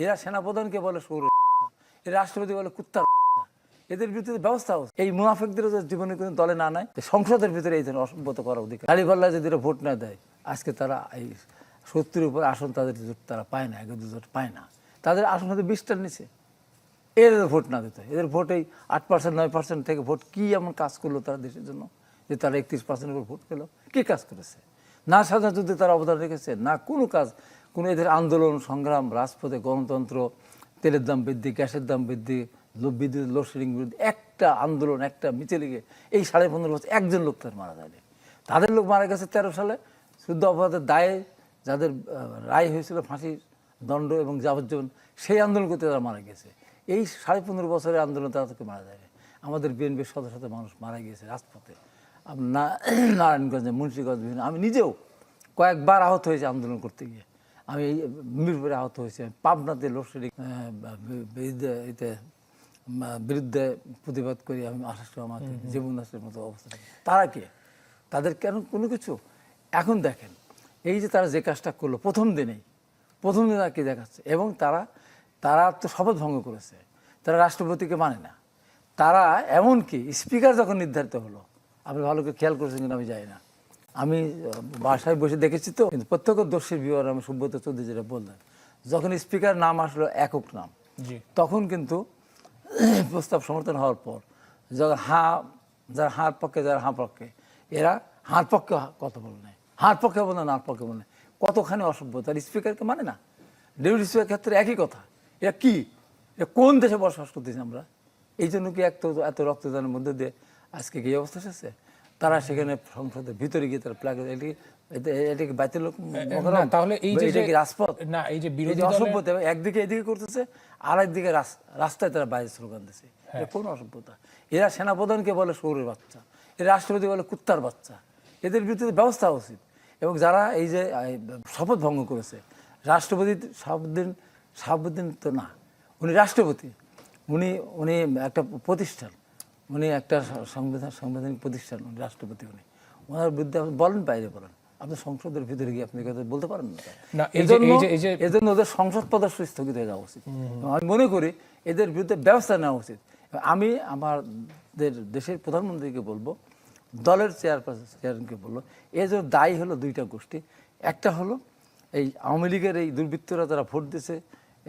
এরা সেনাপ্রধানকে বলে সৌর, এরা রাষ্ট্রপতি বলে কুত্তার। এদের ভিতরে ব্যবস্থা হচ্ছে। এই মুনাফিকদের জীবনে কোনো দলে না নেয়, সংসদের ভিতরে এই ধরনের অসভ্যতা করা অধিকার। দাঁড়িপাল্লা যদি এরা ভোট না দেয়, আজকে তারা এই 70-এর উপর আসন তাদের তারা পায় না, 1-2 পায় না। তাদের আসন হয়তো 20টার নিচে। এদের ভোট না দিতে, এদের ভোট এই 8%, 9% থেকে ভোট কি এমন কাজ করলো তারা দেশের জন্য যে তারা 31% উপর ভোট পেল? কি কাজ করেছে? না স্বাধীনতা যুদ্ধে তারা অবদান রেখেছে, না কোনো কাজ, কোনো এদের আন্দোলন সংগ্রাম, রাজপথে গণতন্ত্র, তেলের দাম বৃদ্ধি, গ্যাসের দাম বৃদ্ধি, বিদ্যুৎ লোডশেডিং বিরুদ্ধে একটা আন্দোলন, একটা মিছিলে গিয়ে এই 15.5 বছর একজন লোক তার মারা যায়নি। তাদের লোক মারা গেছে 13 সালে শুদ্ধ অপরাধের দায়ে, যাদের রায় হয়েছিল ফাঁসির দণ্ড এবং যাবজ্জীবন, সেই আন্দোলন করতে তারা মারা গেছে। এই 15.5 বছরের আন্দোলন তারা থেকে মারা যায়। আমাদের বিএনপির শত শত মানুষ মারা গিয়েছে রাজপথে, নারায়ণগঞ্জে, মুন্সিগঞ্জ, বিভিন্ন। আমি নিজেও কয়েকবার আহত হয়েছে আন্দোলন করতে গিয়ে। আমি এই মিরপুরে আহত হয়েছি, পাবনাতে লোডশেডিং বিরুদ্ধে প্রতিবাদ করি আমি, আসার সময় আমার জীবন নাশের মতো অবস্থা। তারা কে? তাদের কেন কোনো কিছু? এখন দেখেন এই যে তারা যে কাজটা করলো প্রথম দিনে কি দেখাচ্ছে, এবং তারা তো শপথ ভঙ্গ করেছে, তারা রাষ্ট্রপতিকে মানে না। তারা এমনকি স্পিকার যখন নির্ধারিত হলো, আপনি ভালো করে খেয়াল করেছেন কিনা আমি জানি না, আমি বাসায় বসে দেখেছি তো, কিন্তু প্রত্যক্ষদর্শীর বিবরণ আমি সুব্রত চৌধুরী যেটা বললেন, যখন স্পিকার নাম আসলো একক নাম, তখন কিন্তু প্রস্তাব সমর্থন হওয়ার পর যখন যারা হার পক্ষে, যারা হাঁ পক্ষে, এরা হার পক্ষে কথা বলে নেয়, হার পক্ষে বলে না, হার পক্ষে বলে নেয়। কতখানি অসভ্যতা! স্পিকারকে মানে না। ডেপুটি স্পিকার ক্ষেত্রে একই কথা। এরা কি, এটা কোন দেশে বসবাস করতেছি আমরা? এই জন্য কি এত রক্তদানের মধ্যে দিয়ে আজকে কি অবস্থা এসেছে? তারা সেখানে সংসদের ভিতরে গিয়ে তারা প্লাগ, এটাকে বাইতের লোক, তাহলে এই যে রাজপথ না, এই যে বিরোধী অসভ্যতা একদিকে এদিকে করতেছে, আর একদিকে রাস্তায় তারা বাইরে স্লোগান দিচ্ছে। এটা কোন অসভ্যতা? এরা সেনাপ্রধানকে বলে সৌরের বাচ্চা, এরা রাষ্ট্রপতি বলে কুত্তার বাচ্চা। এদের বিরুদ্ধে ব্যবস্থা উচিত। এবং যারা এই যে শপথ ভঙ্গ করেছে, রাষ্ট্রপতি শাহাবুদ্দিন তো না, উনি রাষ্ট্রপতি, উনি একটা প্রতিষ্ঠান, উনি একটা সাংবিধানিক প্রতিষ্ঠান, উনি রাষ্ট্রপতি। ওনার বিরুদ্ধে আপনি বলেন, বাইরে বলেন, আপনি সংসদের ভিতরে গিয়ে আপনি কথা বলতে পারেন না। এজন্য ওদের সংসদ সদস্য স্থগিত হয়ে যাওয়া উচিত। আমি মনে করি এদের বিরুদ্ধে ব্যবস্থা নেওয়া উচিত। আমি আমাদের দেশের প্রধানমন্ত্রীকে বলবো, দলের চেয়ারম্যানকে বলবো, এর জন্য দায়ী হলো 2টা গোষ্ঠী। একটা হলো এই আওয়ামী লীগের এই দুর্বৃত্তরা যারা ভোট দিয়েছে,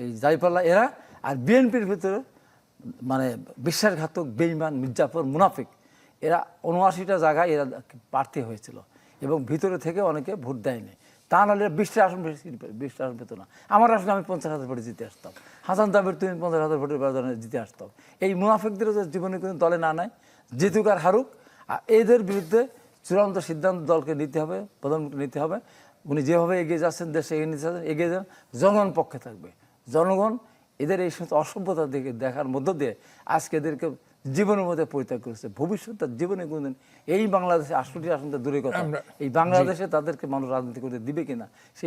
এই দাঁড়িপাল্লা এরা, আর বিএনপির ভিতরে মানে বিশ্বাসঘাতক, বেঈমান, মির্জাফর, মুনাফিক, এরা 79টা জায়গায় এরা প্রার্থী হয়েছিল এবং ভিতরে থেকে অনেকে ভোট দেয়নি। তা নাহলে 20টা আসন, 20টা আসন পেত না। আমার আসলে আমি 50,000 ভোটে জিতে আসতাম, হাসান তাবির তুমি 50,000 ভোটের ব্যবধানে জিতে আসতাম। এই মুনাফিকদের জীবনে কোনো দলে না নেয়, জিতুক আর হারুক, আর এদের বিরুদ্ধে চূড়ান্ত সিদ্ধান্ত দলকে নিতে হবে, প্রধানমন্ত্রী নিতে হবে। উনি যেভাবে এগিয়ে যাচ্ছেন, দেশে এগিয়ে যান, জনগণ পক্ষে থাকবে। জনগণ এদের এই সমস্ত অসভ্যতা দেখার মধ্য দিয়ে আজকে এদেরকে জীবনের মধ্যে পরিত্যাগ করেছে। ভবিষ্যৎ জীবনে কোনদিন এই বাংলাদেশে 68 আসনটা দূরে কথা, এই বাংলাদেশে তাদেরকে মানুষ রাজনীতি করতে দিবে কিনা সেই